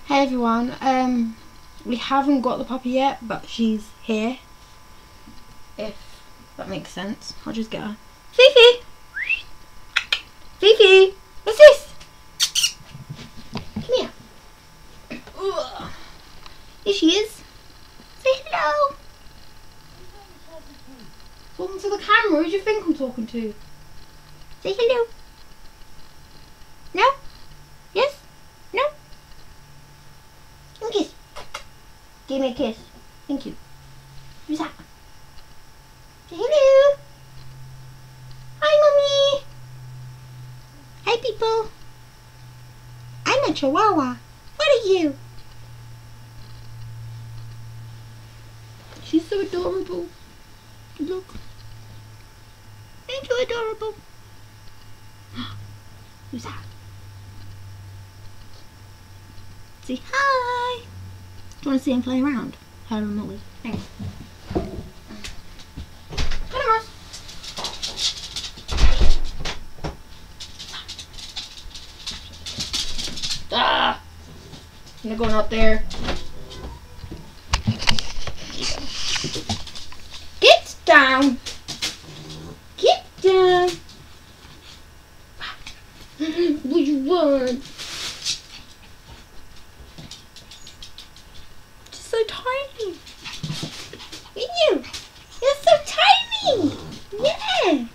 Hey everyone, we haven't got the puppy yet, but she's here. If that makes sense. I'll just get her. Fifi! Fifi! What's this? Come here. Ugh. Here she is. Say hello. Talking to the camera, who do you think I'm talking to? Say hello. No? Yes? No? Give me a kiss. Give me a kiss. Thank you. Who's that? Say hello. Hi, Mommy. Hi, people. I'm a Chihuahua. What are you? She's so adorable. Look. Ain't you adorable? Who's that? Say hi. Do you want to see him play around? Her and Molly. Thanks. Come on. Ah! I'm not going out there. Get down. Get down. What you want? Just so tiny. You. You're so tiny. Yeah.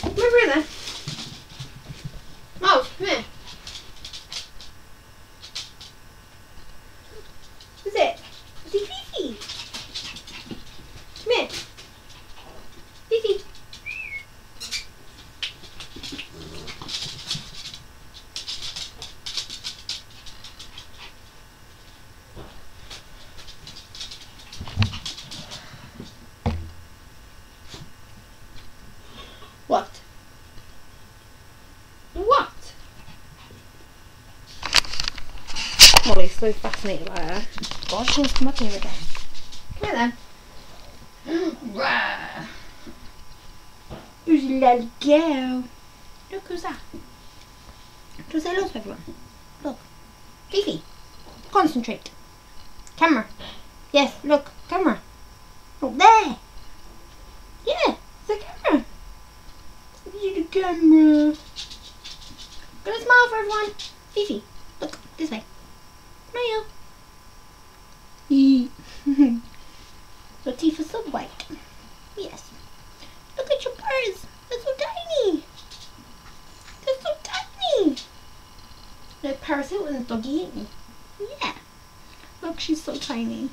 Come over there. Mouse, come here. Who's it? Is it Fifi? Come here. Fifi. What? What? Molly's so fascinated by her. God, she wants to come up here again. Come here then. Rah. Who's a little girl? Look, who's that? Do say hello to everyone. Look. Fifi. Concentrate. Camera. Yes, look. Camera. Look there. Yeah, the camera. The camera. Gonna smile for everyone. Fifi. Look, this way. Smile. Your teeth are so white. Yes. Look at your purse. They're so tiny. They're so tiny. Like Paris Hilton's doggy, ain't you? Yeah. Look, she's so tiny.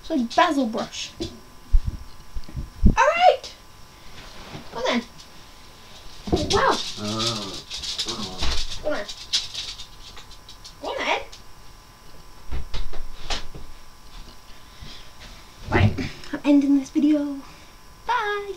It's like basil brush. Alright. Go then. Wow. Go on. Go on then. Right, I'm ending this video. Bye.